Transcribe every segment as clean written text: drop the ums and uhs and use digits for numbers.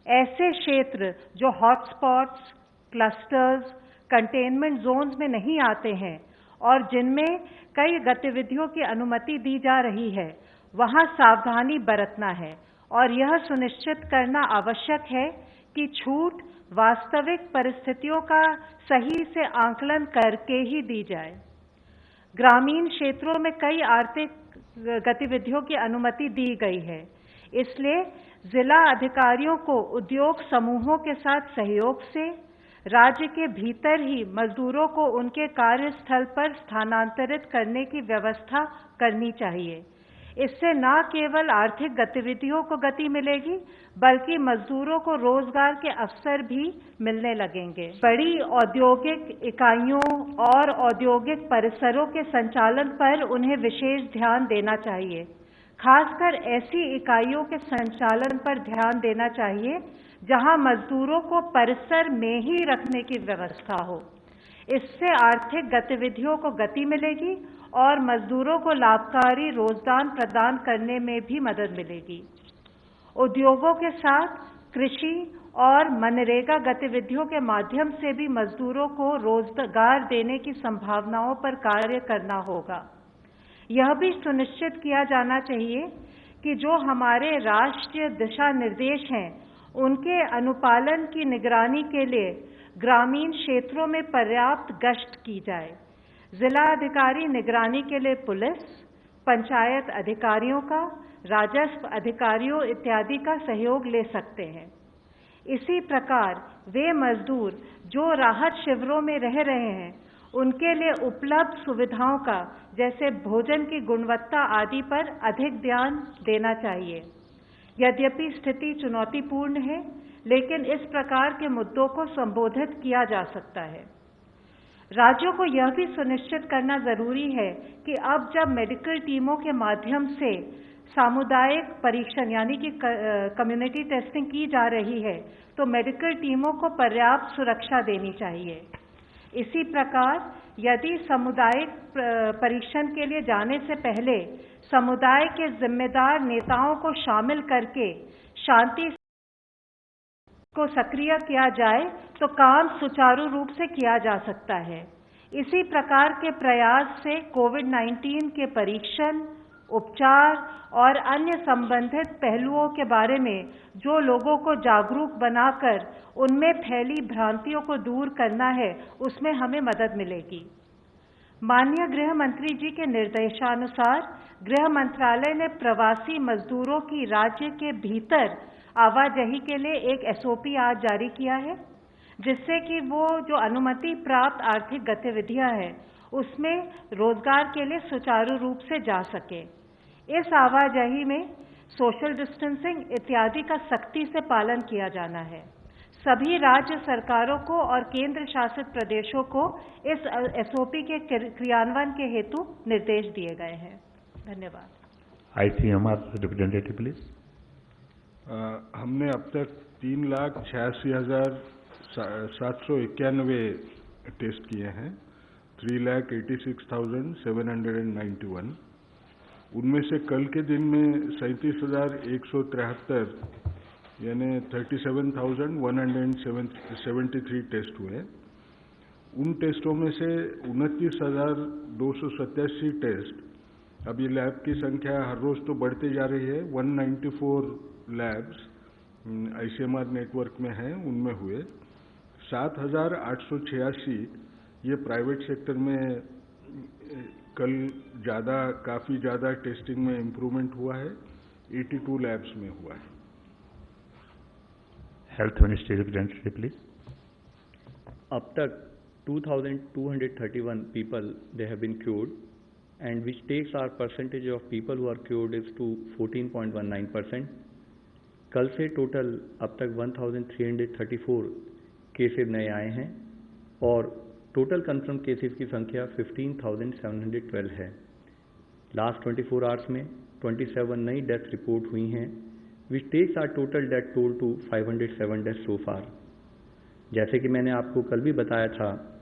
ऐसे क्षेत्र जो हॉटस्पॉट्स, क्लस्टर्स, कंटेनमेंट जोन्स में नहीं आते हैं और जिनमें कई गतिविधियों की अनुमति दी जा रही है, वहां सावधानी बरतना है और यह सुनिश्चित करना आवश्यक है कि छूट वास्तविक परिस्थितियों का सही से आकलन करके ही दी जाए। ग्रामीण क्षेत्रों में कई आर्थिक गतिविधियों की अनुमति दी गई है, इसलिए जिला अधिकारियों को उद्योग समूहों के साथ सहयोग से राज्य के भीतर ही मजदूरों को उनके कार्यस्थल पर स्थानांतरित करने की व्यवस्था करनी चाहिए। इससे न केवल आर्थिक गतिविधियों को गति मिलेगी, बल्कि मजदूरों को रोजगार के अवसर भी मिलने लगेंगे। बड़ी औद्योगिक इकाइयों और औद्योगिक परिसरों के संचालन पर उन्हें विशेष ध्यान देना चाहिए। खासकर ऐसी इकाइयों के संचालन पर ध्यान देना चाहिए जहां मजदूरों को परिसर में ही रखने की व्यवस्था हो। इससे आर्थिक गतिविधियों को गति मिलेगी और मजदूरों को लाभकारी रोजगार प्रदान करने में भी मदद मिलेगी। उद्योगों के साथ कृषि और मनरेगा गतिविधियों के माध्यम से भी मजदूरों को रोजगार देने की संभावनाओं पर कार्य करना होगा। यह भी सुनिश्चित किया जाना चाहिए कि जो हमारे राष्ट्रीय दिशा निर्देश हैं, उनके अनुपालन की निगरानी के लिए ग्रामीण क्षेत्रों में पर्याप्त गश्त की जाए। जिला अधिकारी निगरानी के लिए पुलिस, पंचायत अधिकारियों का, राजस्व अधिकारियों इत्यादि का सहयोग ले सकते हैं। इसी प्रकार वे मजदूर जो राहत शिविरों में रह रहे हैं, उनके लिए उपलब्ध सुविधाओं का, जैसे भोजन की गुणवत्ता आदि पर अधिक ध्यान देना चाहिए। यद्यपि स्थिति चुनौतीपूर्ण है, लेकिन इस प्रकार के मुद्दों को संबोधित किया जा सकता है। राज्यों को यह भी सुनिश्चित करना जरूरी है कि अब जब मेडिकल टीमों के माध्यम से सामुदायिक परीक्षण यानी कि कम्युनिटी टेस्टिंग की जा रही है, तो मेडिकल टीमों को पर्याप्त सुरक्षा देनी चाहिए। इसी प्रकार यदि सामुदायिक परीक्षण के लिए जाने से पहले समुदाय के जिम्मेदार नेताओं को शामिल करके शांति को सक्रिय किया जाए, तो काम सुचारू रूप से किया जा सकता है। इसी प्रकार के प्रयास से कोविड-19 के परीक्षण, उपचार और अन्य संबंधित पहलुओं के बारे में जो लोगों को जागरूक बनाकर उनमें फैली भ्रांतियों को दूर करना है, उसमें हमें मदद मिलेगी। माननीय गृह मंत्री जी के निर्देशानुसार गृह मंत्रालय ने प्रवासी मजदूरों की राज्य के भीतर आवाजाही के लिए एक SOP आज जारी किया है, जिससे कि वो जो अनुमति प्राप्त आर्थिक गतिविधियां हैं, उसमें रोजगार के लिए सुचारू रूप से जा सके। इस आवाजाही में सोशल डिस्टेंसिंग इत्यादि का सख्ती से पालन किया जाना है। सभी राज्य सरकारों को और केंद्र शासित प्रदेशों को इस SOP के क्रियान्वयन के हेतु निर्देश दिए गए हैं। धन्यवाद। ICMR representative please. हमने अब तक 3,86,791 टेस्ट किए हैं, 3,86,791। उनमें से कल के दिन में 37,173 यानी 37,173 टेस्ट हुए। उन टेस्टों में से 29,287 टेस्ट, अब ये लैब की संख्या हर रोज तो बढ़ती जा रही है, 194 लैब्स ICMR नेटवर्क में हैं, उनमें हुए। 7,886 ये प्राइवेट सेक्टर में कल काफ़ी ज़्यादा टेस्टिंग में इम्प्रूवमेंट हुआ है, 82 लैब्स में हुआ है। Health ministry representative please. अब तक 2,231 people they have been cured, and which takes our percentage of people who are cured is to 14.19%. कल से टोटल अब तक 1,334 केसेस नए आए हैं और टोटल कंफर्म केसेस की संख्या 15,712 है। लास्ट 24 आवर्स में 27 नई डेथ रिपोर्ट हुई हैं, which takes our total death toll to 507 death so far. जैसे कि मैंने आपको कल भी बताया था,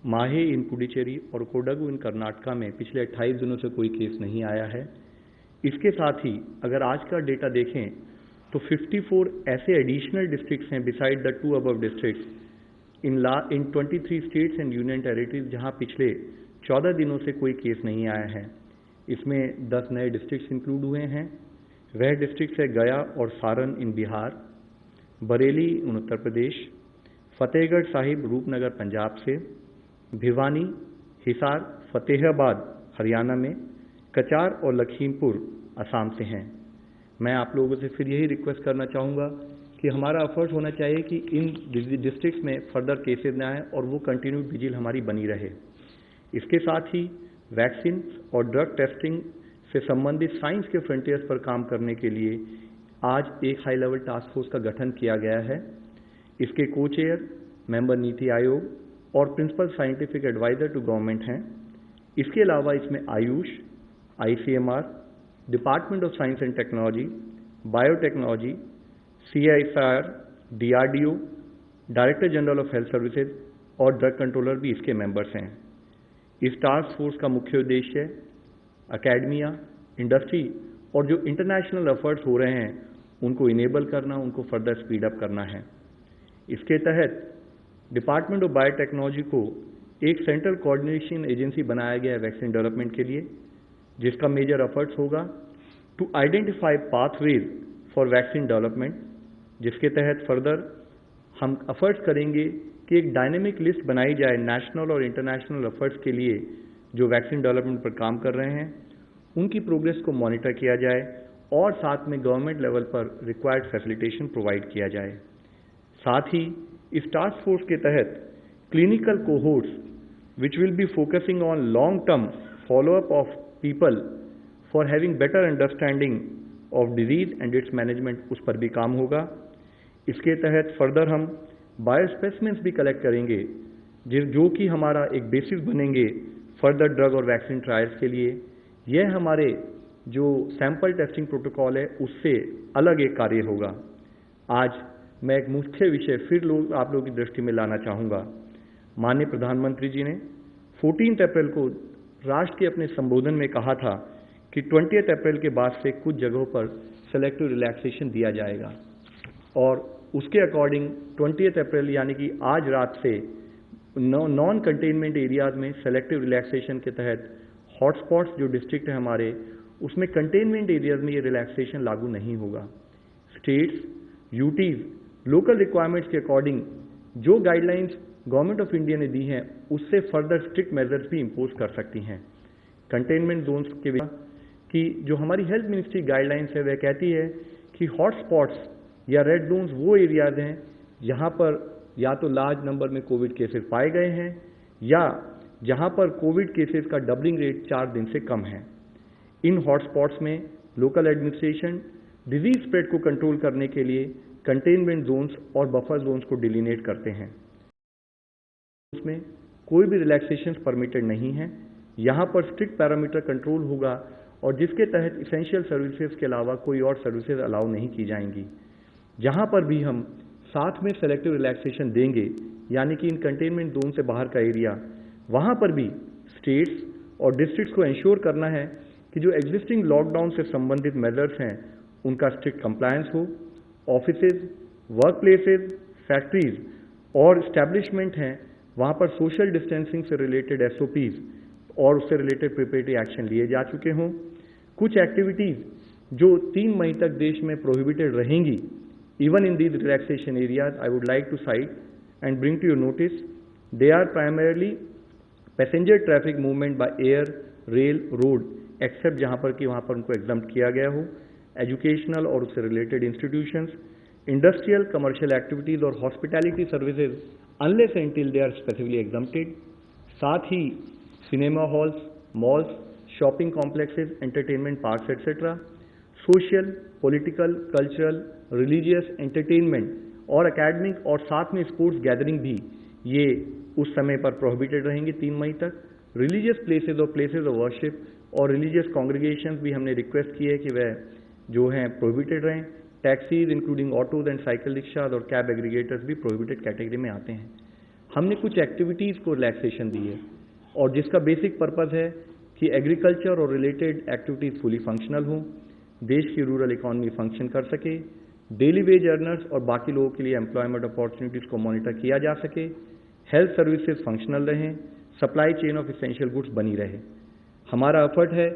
माहे इन पुडुचेरी और कोडगु इन कर्नाटका में पिछले 28 दिनों से कोई केस नहीं आया है। इसके साथ ही अगर आज का डेटा देखें तो 54 ऐसे एडिशनल डिस्ट्रिक्ट्स हैं beside the 2 above districts in 23 states and union territories जहां पिछले 14 दिनों से कोई केस नहीं आया है। इसमें 10 नए डिस्ट्रिक्ट्स इंक्लूड हुए हैं। वह डिस्ट्रिक्ट्स है गया और सारण इन बिहार, बरेली इन उत्तर प्रदेश, फतेहगढ़ साहिब रूपनगर पंजाब से, भिवानी, हिसार, फतेहाबाद हरियाणा में, कचार और लखीमपुर असम से हैं। मैं आप लोगों से फिर यही रिक्वेस्ट करना चाहूँगा कि हमारा एफर्ट होना चाहिए कि इन डिस्ट्रिक्ट्स में फर्दर केसेस न आए और वो कंटिन्यूड विजिल हमारी बनी रहे। इसके साथ ही वैक्सीन और ड्रग टेस्टिंग से संबंधित साइंस के फ्रंटियर्स पर काम करने के लिए आज एक हाई लेवल टास्क फोर्स का गठन किया गया है। इसके को चेयर मेंबर नीति आयोग और principal scientific adviser to government हैं। इसके अलावा इसमें AYUSH, ICMR, department of science and technology, biotechnology, CSIR, DRDO, director general of health services और ड्रग कंट्रोलर भी इसके मेंबर्स हैं। इस टास्क फोर्स का मुख्य उद्देश्य एकेडमिया, इंडस्ट्री और जो इंटरनेशनल एफर्ट्स हो रहे हैं उनको इनेबल करना, उनको फर्दर स्पीड अप करना है। इसके तहत डिपार्टमेंट ऑफ बायोटेक्नोलॉजी को एक सेंट्रल कोऑर्डिनेशन एजेंसी बनाया गया है वैक्सीन डेवलपमेंट के लिए, जिसका मेजर एफर्ट्स होगा to identify pathways for vaccine development, जिसके तहत फर्दर हम एफर्ट्स करेंगे कि एक डायनेमिक लिस्ट बनाई जाए नेशनल और इंटरनेशनल एफर्ट्स के लिए जो वैक्सीन डेवलपमेंट पर काम कर रहे हैं, उनकी प्रोग्रेस को मॉनिटर किया जाए और साथ में गवर्नमेंट लेवल पर रिक्वायर्ड फैसिलिटेशन प्रोवाइड किया जाए। साथ ही इस टास्क फोर्स के तहत clinical cohorts which will be focusing on long-term follow-up of people for having better understanding of disease and its management, उस पर भी काम होगा। इसके तहत फर्दर हम बायोस्पेसिमेंस भी कलेक्ट करेंगे जो कि हमारा एक बेसिस बनेंगे फर्दर ड्रग और वैक्सीन ट्रायल्स के लिए। यह हमारे जो सैंपल टेस्टिंग प्रोटोकॉल है उससे अलग एक कार्य होगा। आज मैं एक मुख्य विषय फिर आप लोगों की दृष्टि में लाना चाहूँगा। माननीय प्रधानमंत्री जी ने 14 अप्रैल को राष्ट्र के अपने संबोधन में कहा था कि 20 अप्रैल के बाद से कुछ जगहों पर सेलेक्टिव रिलैक्सेशन दिया जाएगा और उसके अकॉर्डिंग 20 अप्रैल यानी कि आज रात से नॉन कंटेनमेंट एरियाज में सेलेक्टिव रिलैक्सेशन के तहत हॉटस्पॉट्स जो डिस्ट्रिक्ट है हमारे, उसमें कंटेनमेंट एरियाज में ये रिलैक्सेशन लागू नहीं होगा। स्टेट्स, यूटीज लोकल रिक्वायरमेंट्स के अकॉर्डिंग जो गाइडलाइंस गवर्नमेंट ऑफ इंडिया ने दी हैं उससे फर्दर स्ट्रिक्ट मेजर्स भी इंपोज कर सकती हैं। कंटेनमेंट जोन्स के कि जो हमारी हेल्थ मिनिस्ट्री गाइडलाइंस है वह कहती है कि हॉटस्पॉट्स या रेड जोन्स वो एरियाज हैं जहां पर या तो लार्ज नंबर में कोविड केसेस पाए गए हैं या जहां पर कोविड केसेस का डबलिंग रेट 4 दिन से कम है। इन हॉटस्पॉट्स में लोकल एडमिनिस्ट्रेशन डिजीज स्प्रेड को कंट्रोल करने के लिए कंटेनमेंट जोन्स और बफर जोन्स को डिलिनेट करते हैं। उसमें कोई भी रिलैक्सेशन परमिटेड नहीं है। यहाँ पर स्ट्रिक्ट पैरामीटर कंट्रोल होगा और जिसके तहत इसेंशियल सर्विसेज के अलावा कोई और सर्विसेज अलाउ नहीं की जाएंगी। जहाँ पर भी हम साथ में सेलेक्टिव रिलैक्सेशन देंगे यानी कि इन कंटेनमेंट जोन से बाहर का एरिया, वहाँ पर भी स्टेट्स और डिस्ट्रिक्ट्स को इंश्योर करना है कि जो एग्जिस्टिंग लॉकडाउन से संबंधित मेजर्स हैं उनका स्ट्रिक्ट कंप्लायंस हो। ऑफिसेज, वर्क प्लेसेज, फैक्ट्रीज और इस्टेब्लिशमेंट हैं वहाँ पर सोशल डिस्टेंसिंग से रिलेटेड SOPs और उससे रिलेटेड प्रिपरेटरी एक्शन लिए जा चुके हों। कुछ एक्टिविटीज़ जो 3 मई तक देश में प्रोहिबिटेड रहेंगी, even in these relaxation areas, I would like to cite and bring to your notice. They are primarily passenger traffic movement by air, rail, road, except जहाँ पर कि वहाँ पर उनको एग्जम्प्ट किया गया हो, एजुकेशनल और उससे related institutions, industrial, commercial activities और hospitality services unless until they are specifically exempted। साथ ही cinema halls, malls, shopping complexes, entertainment parks etcetera, social, political, cultural, religious, entertainment और एकेडमिक और साथ में स्पोर्ट्स गैदरिंग भी ये उस समय पर प्रोहिबिटेड रहेंगे 3 मई तक। रिलीजियस प्लेसेज और प्लेसेज ऑफ वर्शिप और रिलीजियस कॉन्ग्रीगेशंस भी हमने रिक्वेस्ट की है कि वह जो हैं प्रोहिबिटेड रहें। Taxis including autos and cycle rickshaws और कैब एग्रीगेटर्स भी प्रोहिबिटेड कैटेगरी में आते हैं। हमने कुछ एक्टिविटीज़ को रिलैक्सेशन दी है और जिसका बेसिक पर्पज़ है कि एग्रीकल्चर और रिलेटेड एक्टिविटीज़ फुली फंक्शनल हों, देश की रूरल इकॉनमी फंक्शन कर सके, डेली वेज अर्नर्स और बाकी लोगों के लिए एम्प्लॉयमेंट अपॉर्चुनिटीज़ को मॉनिटर किया जा सके, हेल्थ सर्विसेज फंक्शनल रहें, supply chain of essential goods बनी रहे। हमारा एफर्ट है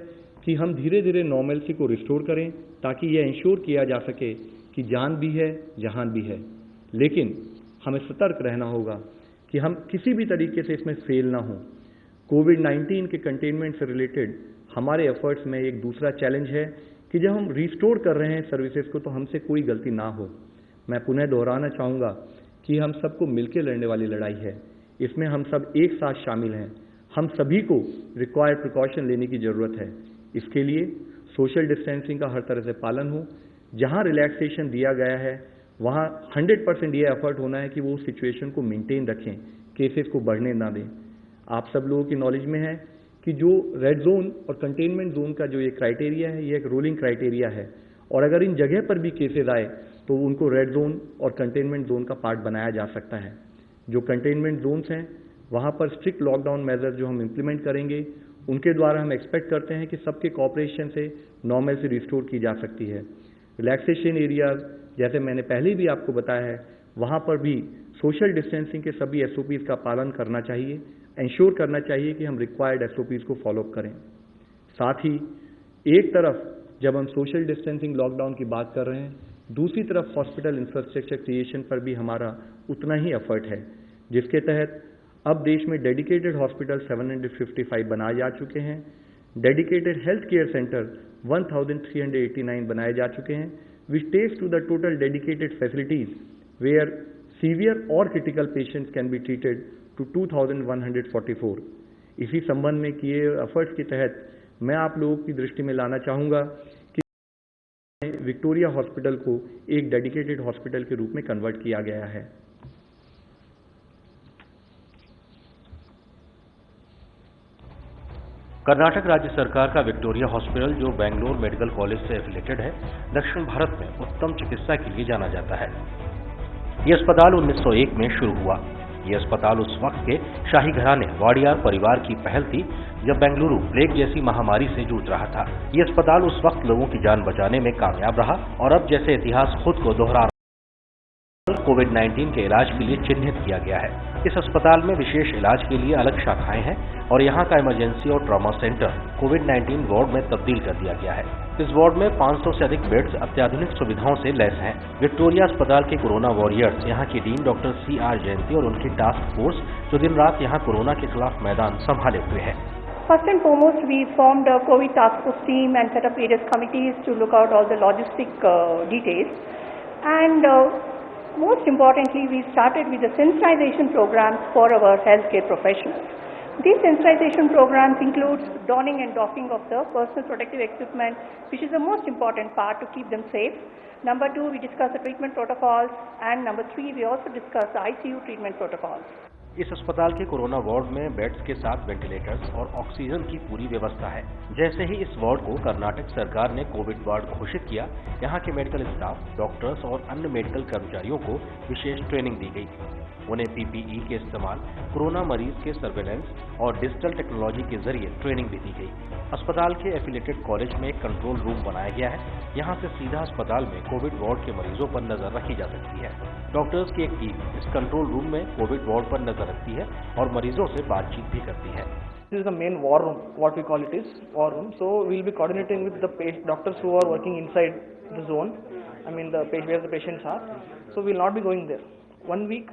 कि हम धीरे धीरे नॉर्मलसी को रिस्टोर करें ताकि यह इंश्योर किया जा सके कि जान भी है, जहान भी है। लेकिन हमें सतर्क रहना होगा कि हम किसी भी तरीके से इसमें फेल ना हो। कोविड-19 के कंटेनमेंट से रिलेटेड हमारे एफर्ट्स में एक दूसरा चैलेंज है कि जब हम रिस्टोर कर रहे हैं सर्विसेज को तो हमसे कोई गलती ना हो। मैं पुनः दोहराना चाहूँगा कि हम सबको मिलकर लड़ने वाली लड़ाई है, इसमें हम सब एक साथ शामिल हैं। हम सभी को रिक्वायर्ड प्रिकॉशन लेने की ज़रूरत है। इसके लिए सोशल डिस्टेंसिंग का हर तरह से पालन हो। जहाँ रिलैक्सेशन दिया गया है वहाँ 100% ये एफर्ट होना है कि वो सिचुएशन को मेंटेन रखें, केसेस को बढ़ने ना दें। आप सब लोगों की नॉलेज में है कि जो रेड जोन और कंटेनमेंट जोन का जो ये क्राइटेरिया है, ये एक रोलिंग क्राइटेरिया है और अगर इन जगह पर भी केसेस आए तो उनको रेड जोन और कंटेनमेंट जोन का पार्ट बनाया जा सकता है। जो कंटेनमेंट जोन्स हैं वहाँ पर स्ट्रिक्ट लॉकडाउन मेजर जो हम इम्प्लीमेंट करेंगे उनके द्वारा हम एक्सपेक्ट करते हैं कि सबके कॉपरेशन से नॉर्मल से रिस्टोर की जा सकती है। रिलैक्सेशन एरियाज जैसे मैंने पहले भी आपको बताया है वहाँ पर भी सोशल डिस्टेंसिंग के सभी SOPs का पालन करना चाहिए, इंश्योर करना चाहिए कि हम रिक्वायर्ड SOPs को फॉलोअप करें। साथ ही एक तरफ जब हम सोशल डिस्टेंसिंग लॉकडाउन की बात कर रहे हैं, दूसरी तरफ हॉस्पिटल इंफ्रास्ट्रक्चर क्रिएशन पर भी हमारा उतना ही एफर्ट है, जिसके तहत अब देश में डेडिकेटेड हॉस्पिटल 755 बनाए जा चुके हैं, डेडिकेटेड हेल्थ केयर सेंटर 1389 बनाए जा चुके हैं, which takes to the total dedicated facilities where severe or critical patients can be treated to 2144। इसी संबंध में किए एफर्ट्स के तहत मैं आप लोगों की दृष्टि में लाना चाहूँगा कि विक्टोरिया हॉस्पिटल को एक डेडिकेटेड हॉस्पिटल के रूप में कन्वर्ट किया गया है। कर्नाटक राज्य सरकार का विक्टोरिया हॉस्पिटल जो बेंगलुरु मेडिकल कॉलेज से एफिलेटेड है, दक्षिण भारत में उत्तम चिकित्सा के लिए जाना जाता है। यह अस्पताल 1901 में शुरू हुआ। यह अस्पताल उस वक्त के शाही घराने वाडियार परिवार की पहल थी जब बेंगलुरु प्लेग जैसी महामारी से जूझ रहा था। यह अस्पताल उस वक्त लोगों की जान बचाने में कामयाब रहा और अब जैसे इतिहास खुद को दोहरा कोविड-19 के इलाज के लिए चिन्हित किया गया है। इस अस्पताल में विशेष इलाज के लिए अलग शाखाएं हैं और यहाँ का इमरजेंसी और ट्रॉमा सेंटर कोविड-19 वार्ड में तब्दील कर दिया गया है। इस वार्ड में 500 से अधिक बेड्स अत्याधुनिक सुविधाओं से लैस हैं। विक्टोरिया अस्पताल के कोरोना वॉरियर्स यहाँ के डीन डॉक्टर CR जयंती और उनकी टास्क फोर्स जो दिन रात यहाँ कोरोना के खिलाफ मैदान संभाले हुए है। First and foremost, we formed a COVID task force team and set up various committees to look out all the logistic details. And most importantly, we started with the sensitization programs for our healthcare professionals. These sensitization programs include donning and doffing of the personal protective equipment, which is the most important part to keep them safe. Number 2, we discuss the treatment protocols, and number 3, we also discuss the ICU treatment protocols. इस अस्पताल के corona ward में beds के साथ ventilators और oxygen की पूरी व्यवस्था है। जैसे ही इस वार्ड को कर्नाटक सरकार ने कोविड वार्ड घोषित किया, यहाँ के मेडिकल स्टाफ, डॉक्टर्स और अन्य मेडिकल कर्मचारियों को विशेष ट्रेनिंग दी गई। उन्हें PPE के इस्तेमाल, कोरोना मरीज के सर्वेलेंस और डिजिटल टेक्नोलॉजी के जरिए ट्रेनिंग भी दी गई। अस्पताल के एफिलेटेड कॉलेज में एक कंट्रोल रूम बनाया गया है। यहाँ से सीधा अस्पताल में कोविड वार्ड के मरीजों पर नजर रखी जा सकती है। डॉक्टर्स की एक टीम इस कंट्रोल रूम में कोविड वार्ड पर नजर रखती है और मरीजों से बातचीत भी करती है। This is the main war room, what we call it is war room. So we'll be coordinating with the doctors who are working inside the zone. I mean where the patients are. So we'll not be going there. 1 week,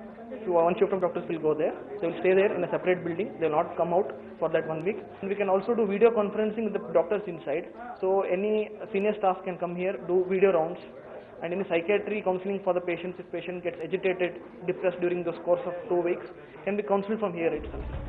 one shift of doctors will go there. They will stay there in a separate building. They will not come out for that 1 week. And we can also do video conferencing with the doctors inside. So any senior staff can come here, do video rounds. And any psychiatry counseling for the patients, if patient gets agitated, depressed during the course of 2 weeks, can be counseled from here itself.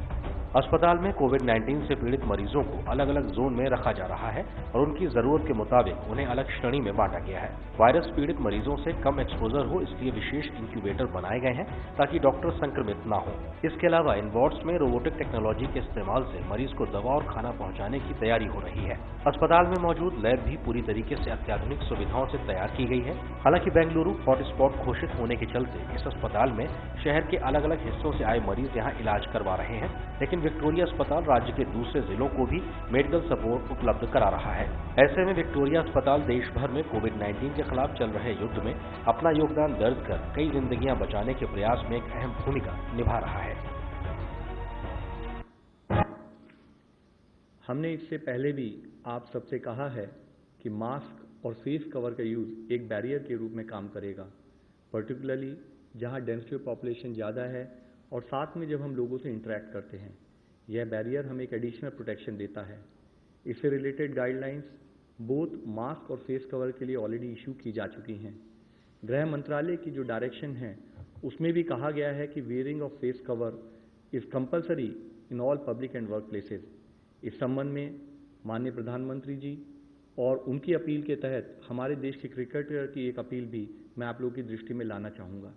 अस्पताल में कोविड-19 से पीड़ित मरीजों को अलग अलग zone में रखा जा रहा है और उनकी जरूरत के मुताबिक उन्हें अलग श्रेणी में बांटा गया है। वायरस पीड़ित मरीजों से कम एक्सपोजर हो, इसलिए विशेष इंक्यूबेटर बनाए गए हैं ताकि डॉक्टर संक्रमित ना हो। इसके अलावा इन वार्ड्स में रोबोटिक टेक्नोलॉजी के इस्तेमाल से मरीज को दवा और खाना पहुँचाने की तैयारी हो रही है। अस्पताल में मौजूद लैब भी पूरी तरीके से अत्याधुनिक सुविधाओं से तैयार की गई है। हालांकि बेंगलुरु हॉटस्पॉट घोषित होने के चलते इस अस्पताल में शहर के अलग अलग हिस्सों से आए मरीज यहाँ इलाज करवा रहे हैं, लेकिन लेकिन विक्टोरिया अस्पताल राज्य के दूसरे जिलों को भी मेडिकल सपोर्ट उपलब्ध करा रहा है। ऐसे में विक्टोरिया अस्पताल देश भर में कोविड-19 के खिलाफ चल रहे युद्ध में अपना योगदान दर्ज कर कई जिंदगियां बचाने के प्रयास में एक अहम भूमिका निभा रहा है। हमने इससे पहले भी आप सबसे कहा है कि मास्क और फेस कवर का यूज एक बैरियर के रूप में काम करेगा, पर्टिकुलरली जहां डेंसिटी ऑफ पॉपुलेशन ज़्यादा है और साथ में जब हम लोगों से इंटरेक्ट करते हैं। यह बैरियर हमें एक एडिशनल प्रोटेक्शन देता है। इससे रिलेटेड गाइडलाइंस बोथ मास्क और फेस कवर के लिए ऑलरेडी इशू की जा चुकी हैं। गृह मंत्रालय की जो डायरेक्शन है उसमें भी कहा गया है कि wearing of face cover is compulsory in all public and work places. इस संबंध में माननीय प्रधानमंत्री जी और उनकी अपील के तहत हमारे देश के क्रिकेटर की एक अपील भी मैं आप लोगों की दृष्टि में लाना चाहूँगा।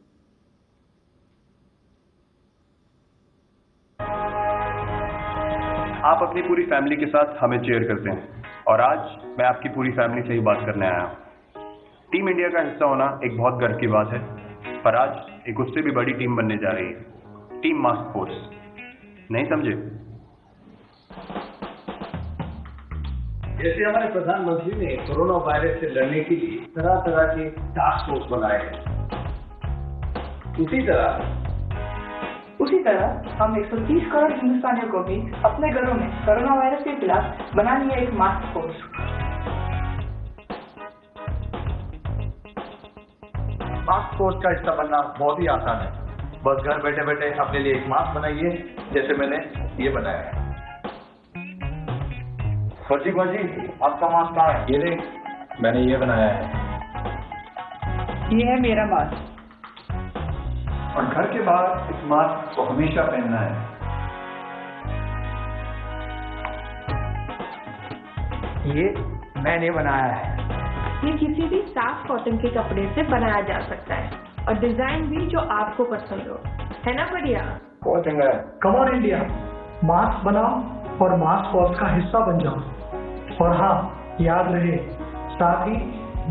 आप अपनी पूरी फैमिली के साथ हमें चेयर करते हैं और आज मैं आपकी पूरी फैमिली से ही बात करने आया हूँ। टीम इंडिया का हिस्सा होना एक बहुत गर्व की बात है, पर आज एक उससे भी बड़ी टीम बनने जा रही है, टीम मास्क फोर्स। नहीं समझे? जैसे हमारे प्रधानमंत्री ने कोरोना वायरस से लड़ने के लिए तरह तरह के टास्क फोर्स बनाए हैं, उसी तरह हम 130 करोड़ हिंदुस्तानियों को भी अपने घरों में कोरोना वायरस के खिलाफ बना लिया एक मास्क फोर्स। मास्क फोर्स का हिस्सा बनना बहुत ही आसान है। बस घर बैठे बैठे अपने लिए एक मास्क बनाइए, जैसे मैंने ये बनाया है। फर्जी बाजी, आपका मास्क कहाँ है? ये देख, मैंने ये बनाया है। ये है मेरा मास्क। और घर के बाहर इस मास्क को हमेशा पहनना है। ये मैंने बनाया है। ये किसी भी साफ कॉटन के कपड़े से बनाया जा सकता है और डिजाइन भी जो आपको पसंद हो, है ना बढ़िया? बहुत चंगा है। कम ऑन इंडिया, मास्क बनाओ और मास्क फोर्स का हिस्सा बन जाओ। और हाँ, याद रहे, साथ ही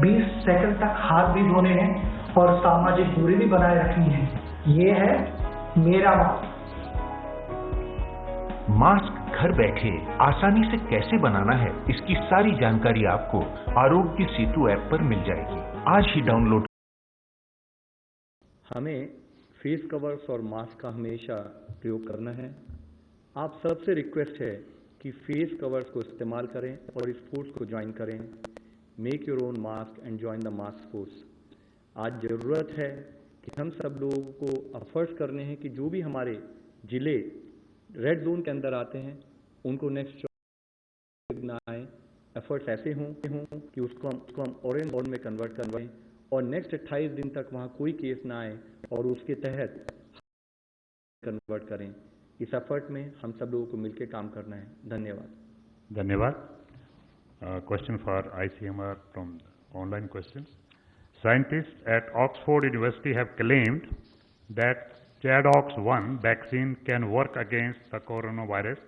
20 सेकंड तक हाथ भी धोने हैं और सामाजिक दूरी भी बनाए रखनी है। ये है मेरा मास्क। मास्क घर बैठे आसानी से कैसे बनाना है, इसकी सारी जानकारी आपको आरोग्य सेतु ऐप पर मिल जाएगी। आज ही डाउनलोड। हमें फेस कवर्स और मास्क का हमेशा प्रयोग करना है। आप सबसे रिक्वेस्ट है कि फेस कवर्स को इस्तेमाल करें और इस फोर्स को ज्वाइन करें। Make your own mask and join the mask force. आज ज़रूरत है कि हम सब लोगों को एफर्ट्स करने हैं कि जो भी हमारे जिले रेड जोन के अंदर आते हैं उनको नेक्स्ट ना आए। एफर्ट्स ऐसे हों कि उसको हम ऑरेंज जोन में कन्वर्ट करवाएं और नेक्स्ट 28 दिन तक वहाँ कोई केस ना आए और उसके तहत कन्वर्ट करें। इस एफर्ट में हम सब लोगों को मिलकर काम करना है। धन्यवाद। धन्यवाद। Question for ICMR from online questions. Scientists at Oxford University have claimed that ChAdOx1 vaccine can work against the coronavirus.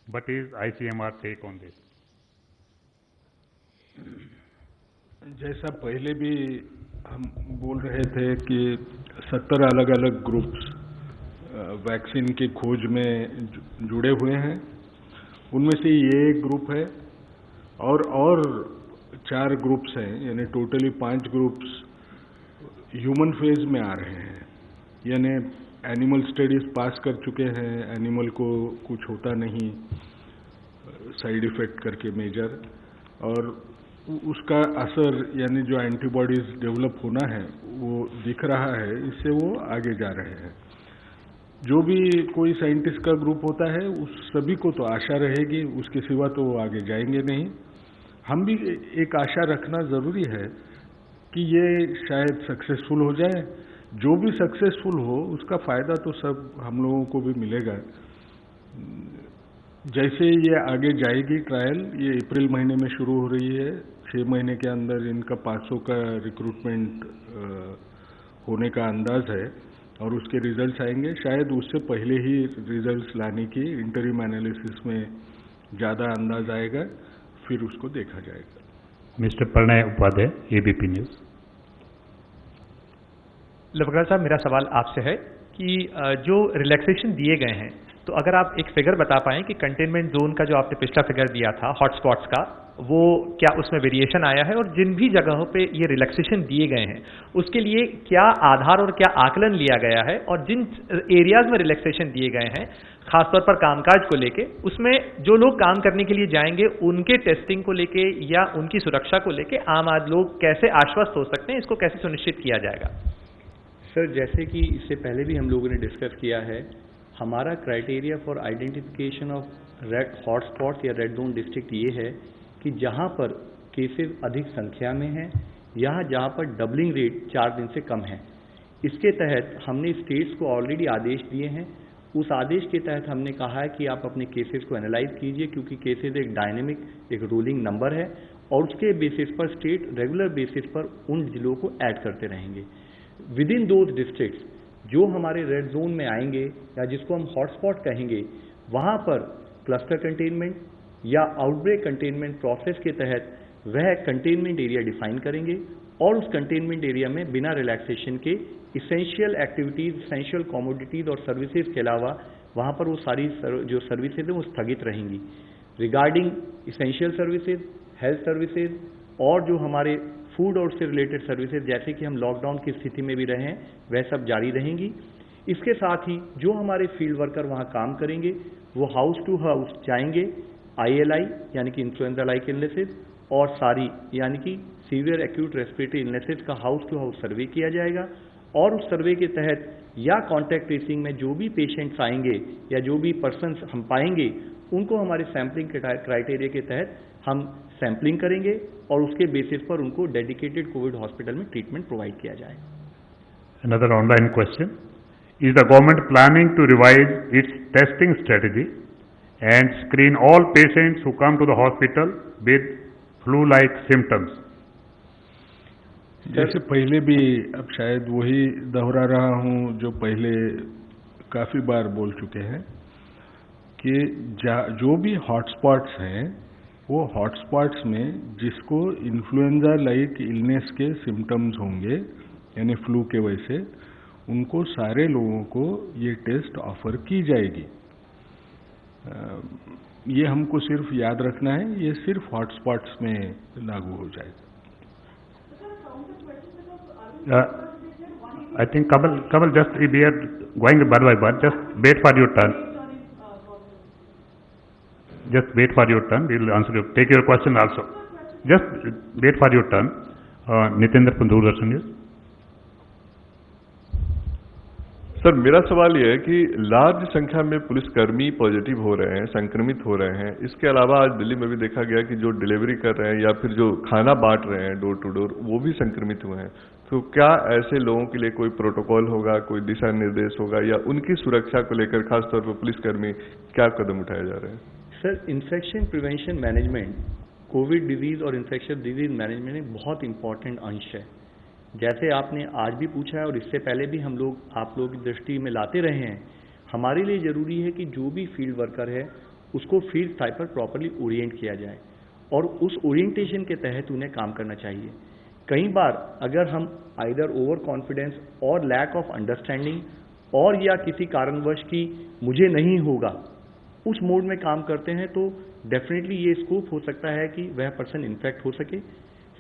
What is ICMR take on this? जैसा पहले भी हम बोल रहे थे कि 70 अलग अलग ग्रुप्स वैक्सीन की खोज में जुड़े हुए हैं। उनमें से ये एक ग्रुप है और 4 ग्रुप्स हैं, यानी टोटली 5 ग्रुप्स ह्यूमन फेज में आ रहे हैं। यानी एनिमल स्टडीज पास कर चुके हैं, एनिमल को कुछ होता नहीं साइड इफेक्ट करके मेजर, और उसका असर यानी जो एंटीबॉडीज डेवलप होना है वो दिख रहा है, इससे वो आगे जा रहे हैं। जो भी कोई साइंटिस्ट का ग्रुप होता है उस सभी को तो आशा रहेगी, उसके सिवा तो वो आगे जाएंगे नहीं। हम भी एक आशा रखना ज़रूरी है कि ये शायद सक्सेसफुल हो जाए। जो भी सक्सेसफुल हो उसका फ़ायदा तो सब हम लोगों को भी मिलेगा। जैसे ये आगे जाएगी ट्रायल, ये अप्रैल महीने में शुरू हो रही है। 6 महीने के अंदर इनका 500 का रिक्रूटमेंट होने का अंदाज है और उसके रिजल्ट्स आएंगे। शायद उससे पहले ही रिजल्ट्स लाने की इंटरिम एनालिसिस में ज़्यादा अंदाज आएगा, फिर उसको देखा जाएगा। Mister Pranay Upadhyay, ABP news. Lavkar साहब, मेरा सवाल आपसे है कि जो रिलैक्सेशन दिए गए हैं तो अगर आप एक फिगर बता पाएं कि कंटेनमेंट जोन का जो आपने पिछला फिगर दिया था हॉटस्पॉट्स का, वो क्या उसमें वेरिएशन आया है, और जिन भी जगहों पे ये रिलैक्सेशन दिए गए हैं उसके लिए क्या आधार और क्या आकलन लिया गया है, और जिन एरियाज में रिलैक्सेशन दिए गए हैं खासतौर पर कामकाज को लेके, उसमें जो लोग काम करने के लिए जाएंगे उनके टेस्टिंग को लेके या उनकी सुरक्षा को लेके आम आदमी लोग कैसे आश्वस्त हो सकते हैं, इसको कैसे सुनिश्चित किया जाएगा? सर, जैसे कि इससे पहले भी हम लोगों ने डिस्कस किया है, हमारा criteria for identification of red hotspot या रेड जोन डिस्ट्रिक्ट ये है कि जहां पर केसेस अधिक संख्या में हैं या जहां पर डबलिंग रेट 4 दिन से कम है। इसके तहत हमने स्टेट्स को ऑलरेडी आदेश दिए हैं। उस आदेश के तहत हमने कहा है कि आप अपने केसेस को एनालाइज कीजिए, क्योंकि केसेस एक डायनेमिक, एक रोलिंग नंबर है, और उसके बेसिस पर स्टेट रेगुलर बेसिस पर उन जिलों को ऐड करते रहेंगे। विद इन दोज डिस्ट्रिक्ट्स जो हमारे रेड जोन में आएंगे या जिसको हम हॉटस्पॉट कहेंगे, वहां पर क्लस्टर कंटेनमेंट या आउटब्रेक कंटेनमेंट प्रोसेस के तहत वह कंटेनमेंट एरिया डिफाइन करेंगे, और उस कंटेनमेंट एरिया में बिना रिलैक्सेशन के इसेंशियल एक्टिविटीज, इसेंशियल कमोडिटीज और सर्विसेज के अलावा वहां पर वो सारी जो सर्विसेज हैं वो स्थगित रहेंगी। Regarding essential services, health services और जो हमारे फूड और उससे रिलेटेड सर्विसेज, जैसे कि हम लॉकडाउन की स्थिति में भी रहे हैं, वह सब जारी रहेंगी। इसके साथ ही जो हमारे फील्ड वर्कर वहां काम करेंगे वो हाउस टू हाउस जाएंगे, ILI यानी कि इन्फ्लुएंजा लाइक इलनेसेस और सारी यानी कि सीवियर एक्यूट रेस्पिरेटरी इलनेसेस का हाउस टू हाउस सर्वे किया जाएगा, और उस सर्वे के तहत या कॉन्टैक्ट ट्रेसिंग में जो भी पेशेंट्स आएंगे या जो भी पर्सन्स हम पाएंगे उनको हमारे सैम्पलिंग क्राइटेरिया के तहत हम सैम्पलिंग करेंगे और उसके बेसिस पर उनको डेडिकेटेड कोविड हॉस्पिटल में ट्रीटमेंट प्रोवाइड किया जाएगा। Another online question. Is the government planning to revise its testing strategy and screen all patients who come to the hospital with flu-like symptoms? जैसे पहले भी, अब शायद वही दोहरा रहा हूं जो पहले काफ़ी बार बोल चुके हैं कि जो भी हॉटस्पॉट्स हैं वो हॉटस्पॉट्स में जिसको इन्फ्लुएंजा लाइक इलनेस के सिम्टम्स होंगे यानी फ्लू के वजह से, उनको सारे लोगों को ये टेस्ट ऑफर की जाएगी। ये हमको सिर्फ याद रखना है, ये सिर्फ हॉटस्पॉट्स में लागू हो जाएगा। I think Kamal, just we are going word by word. Just wait for your turn. Just wait for your turn. We will answer you. Take your question also. Just wait for your turn. Nitendra from Doordarshan News. Sir, मेरा सवाल यह है कि large संख्या में पुलिसकर्मी positive हो रहे हैं, संक्रमित हो रहे हैं। इसके अलावा आज दिल्ली में भी देखा गया कि जो डिलीवरी कर रहे हैं या फिर जो खाना बांट रहे हैं डोर टू डोर, वो भी संक्रमित हुए हैं। तो क्या ऐसे लोगों के लिए कोई प्रोटोकॉल होगा, कोई दिशा निर्देश होगा, या उनकी सुरक्षा को लेकर खासतौर पर पुलिसकर्मी क्या कदम उठाए जा रहे हैं? Sir, infection prevention management, Covid disease और इन्फेक्शन डिजीज मैनेजमेंट एक बहुत इंपॉर्टेंट अंश है। जैसे आपने आज भी पूछा है और इससे पहले भी हम लोग आप लोगों की दृष्टि में लाते रहे हैं, हमारे लिए जरूरी है कि जो भी फील्ड वर्कर है उसको फील्ड साइट पर प्रॉपरली ओरिएंट किया जाए और उस ओरिएंटेशन के तहत उन्हें काम करना चाहिए। कई बार अगर हम आइदर ओवर कॉन्फिडेंस और लैक ऑफ अंडरस्टैंडिंग और या किसी कारणवश की मुझे नहीं होगा उस मोड में काम करते हैं तो डेफिनेटली ये स्कोप हो सकता है कि वह पर्सन इन्फेक्ट हो सके।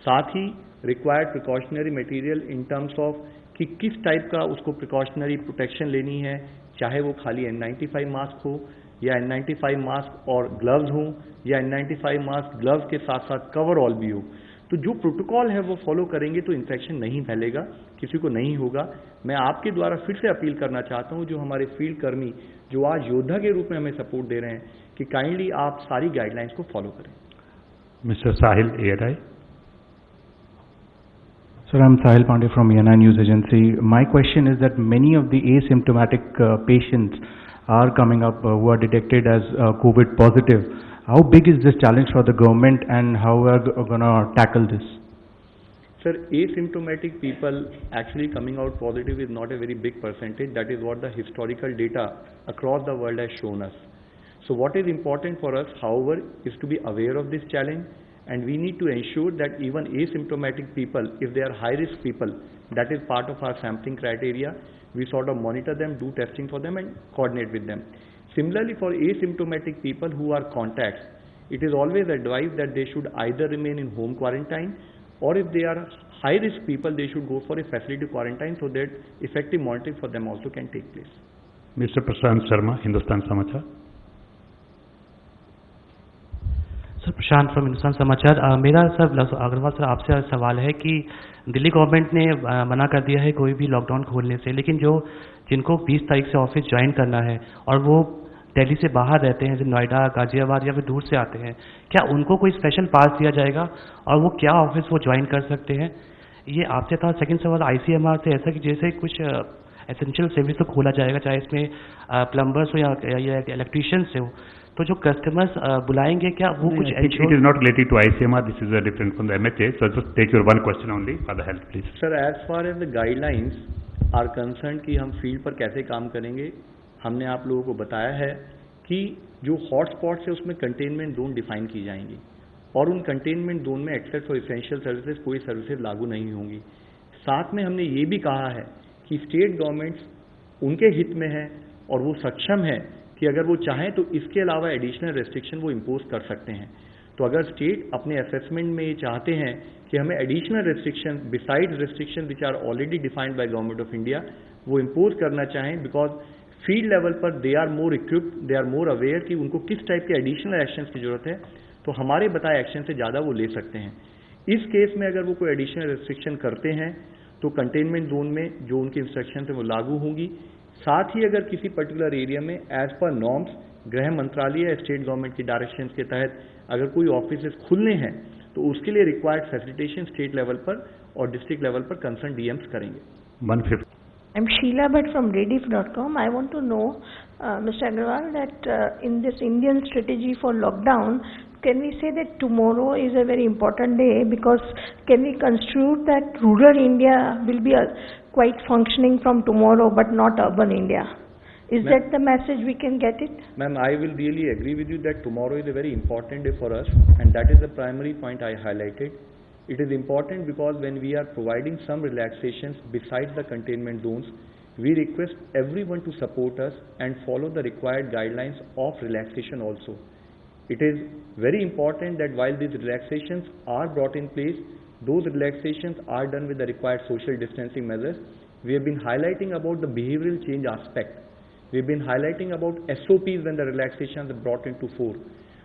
साथ ही required precautionary material in terms of कि किस टाइप का उसको प्रिकॉशनरी प्रोटेक्शन लेनी है, चाहे वो खाली N95 मास्क हो या N95 मास्क और ग्लव्स हो या N95 मास्क ग्लव्स के साथ साथ कवरऑल भी हो। तो जो प्रोटोकॉल है वो फॉलो करेंगे तो इन्फेक्शन नहीं फैलेगा, किसी को नहीं होगा। मैं आपके द्वारा फिर से अपील करना चाहता हूं, जो हमारे फील्ड कर्मी जो आज योद्धा के रूप में हमें सपोर्ट दे रहे हैं, कि काइंडली आप सारी गाइडलाइंस को फॉलो करें। Mister Sahil ANI. Sir, I'm Sahil Pandey from ANI News Agency. My question is that many of the asymptomatic patients are coming up who are detected as COVID positive. How big is this challenge for the government and how we are going to tackle this? Sir, asymptomatic people actually coming out positive is not a very big percentage. That is what the historical data across the world has shown us. So what is important for us, however, is to be aware of this challenge, and we need to ensure that even asymptomatic people, if they are high-risk people, that is part of our sampling criteria. We sort of monitor them, do testing for them and coordinate with them. Similarly, for asymptomatic people who are contacts, it is always advised that they should either remain in home quarantine, or if they are high risk people, they should go for a facility quarantine so that effective monitoring for them also can take place. Mr. Prashant Sharma, Hindustan Samachar. Sir Prashant from Hindustan समाचार। मेरा sir Agarwal sir आपसे सवाल है कि Delhi government ने मना कर दिया है कोई भी लॉकडाउन खोलने से, लेकिन जिनको 20 तारीख से ऑफिस ज्वाइन करना है और वो दिल्ली से बाहर रहते हैं, जैसे नोएडा, गाजियाबाद या फिर दूर से आते हैं, क्या उनको कोई स्पेशल पास दिया जाएगा और वो क्या ऑफिस वो ज्वाइन कर सकते हैं? ये आपसे था। सेकंड सवाल ICMR से, ऐसा कि जैसे कुछ एसेंशियल सर्विस तो खोला जाएगा, चाहे इसमें प्लम्बर्स हो या इलेक्ट्रीशियंस हो, तो जो कस्टमर्स बुलाएंगे क्या वो कुछ It is not related to ICMR, this is different from the MHA, so just take your one question only for the health, please. Sir, as far as the guidelines are concerned कि हम field पर कैसे काम करेंगे, हमने आप लोगों को बताया है कि जो हॉटस्पॉट्स है उसमें कंटेनमेंट जोन डिफाइन की जाएंगी और उन कंटेनमेंट जोन में एक्सेप्ट फॉर एसेंशियल सर्विसेज कोई सर्विसेज लागू नहीं होंगी। साथ में हमने ये भी कहा है कि स्टेट गवर्नमेंट्स उनके हित में है और वो सक्षम है कि अगर वो चाहें तो इसके अलावा एडिशनल रेस्ट्रिक्शन वो इम्पोज कर सकते हैं। तो अगर स्टेट अपने असेसमेंट में ये चाहते हैं कि हमें additional restriction besides restriction which are already defined by government of India वो इम्पोज करना चाहें, बिकॉज फील्ड लेवल पर they are more equipped, they are more aware कि उनको किस टाइप के एडिशनल एक्शन की जरूरत है, तो हमारे बताए एक्शन से ज़्यादा वो ले सकते हैं। इस केस में अगर वो कोई एडिशनल रेस्ट्रिक्शन करते हैं तो कंटेनमेंट जोन में जो उनकी इंस्ट्रक्शन है वो लागू होंगी। साथ ही अगर किसी पर्टिकुलर एरिया में एज पर नॉर्म्स गृह मंत्रालय या स्टेट गवर्नमेंट की डायरेक्शन के तहत अगर कोई ऑफिस खुलने हैं तो उसके लिए रिक्वायर्ड फैसिलिटेशन स्टेट लेवल पर और डिस्ट्रिक्ट लेवल पर कंसर्न DMs करेंगे। 150. I'm Sheila Bhatt from Rediff.com. I want to know, Mr. Agarwal, that in this Indian strategy for lockdown, can we say that tomorrow is a very important day, because can we construe that rural India will be quite functioning from tomorrow but not urban India? Is that the message we can get it? Ma'am, I will really agree with you that tomorrow is a very important day for us, and that is the primary point I highlighted. It is important because when we are providing some relaxations besides the containment zones, we request everyone to support us and follow the required guidelines of relaxation also. It is very important that while these relaxations are brought in place, those relaxations are done with the required social distancing measures. We have been highlighting about the behavioral change aspect. We have been highlighting about SOPs when the relaxations are brought into fore.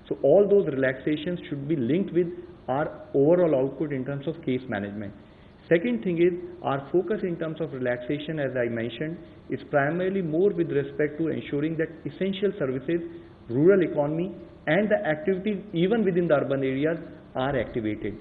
So all those relaxations should be linked with our overall output in terms of case management. Second thing is our focus in terms of relaxation, as I mentioned, is primarily more with respect to ensuring that essential services, rural economy and the activities even within the urban areas are activated.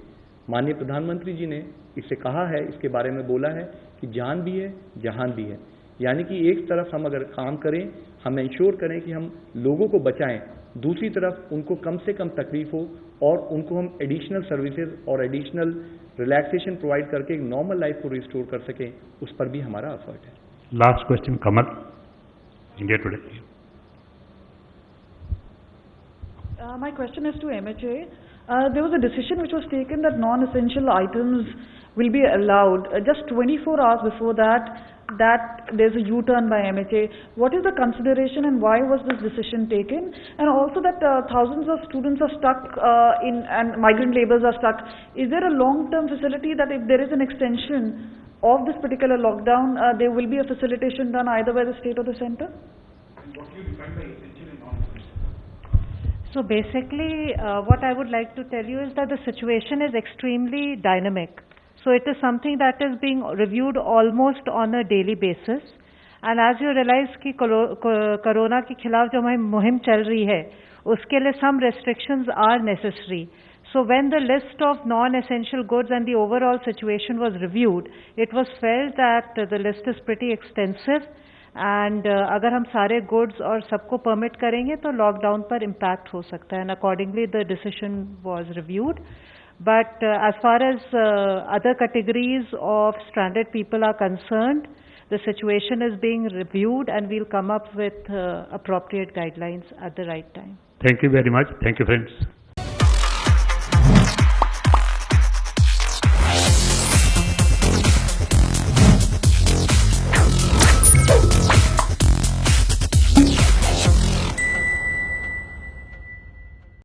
माननीय प्रधानमंत्री जी ने इससे कहा है, इसके बारे में बोला है कि जान भी है जहान भी है, यानी कि एक तरफ हम अगर काम करें, हम इंश्योर करें कि हम लोगों को बचाएं, दूसरी तरफ उनको कम से कम तकलीफ हो और उनको हम एडिशनल सर्विसेज और एडिशनल रिलैक्सेशन प्रोवाइड करके एक नॉर्मल लाइफ को रिस्टोर कर सकें, उस पर भी हमारा एफर्ट है। Last question Kamal, India today. My question is to MHA. There was a decision which was taken that non-essential items will be allowed. Just 24 hours before that there's a U-turn by MHA. What is the consideration and why was this decision taken? And also that thousands of students are stuck and migrant laborers are stuck. Is there a long-term facility that if there is an extension of this particular lockdown, there will be a facilitation done either by the state or the center? What do you define by essential and non-essential? So basically, what I would like to tell you is that the situation is extremely dynamic. So it is something that is being reviewed almost on a daily basis. And as you realize कि corona के खिलाफ जो हमारी मुहिम चल रही है, उसके लिए some restrictions are necessary. So when the list of non-essential goods and the overall situation was reviewed, it was felt that the list is pretty extensive. And अगर हम सारे goods और सबको permit करेंगे तो lockdown पर impact हो सकता है. And accordingly the decision was reviewed. But as far as other categories of stranded people are concerned, the situation is being reviewed and we'll come up with appropriate guidelines at the right time. Thank you very much. Thank you, friends.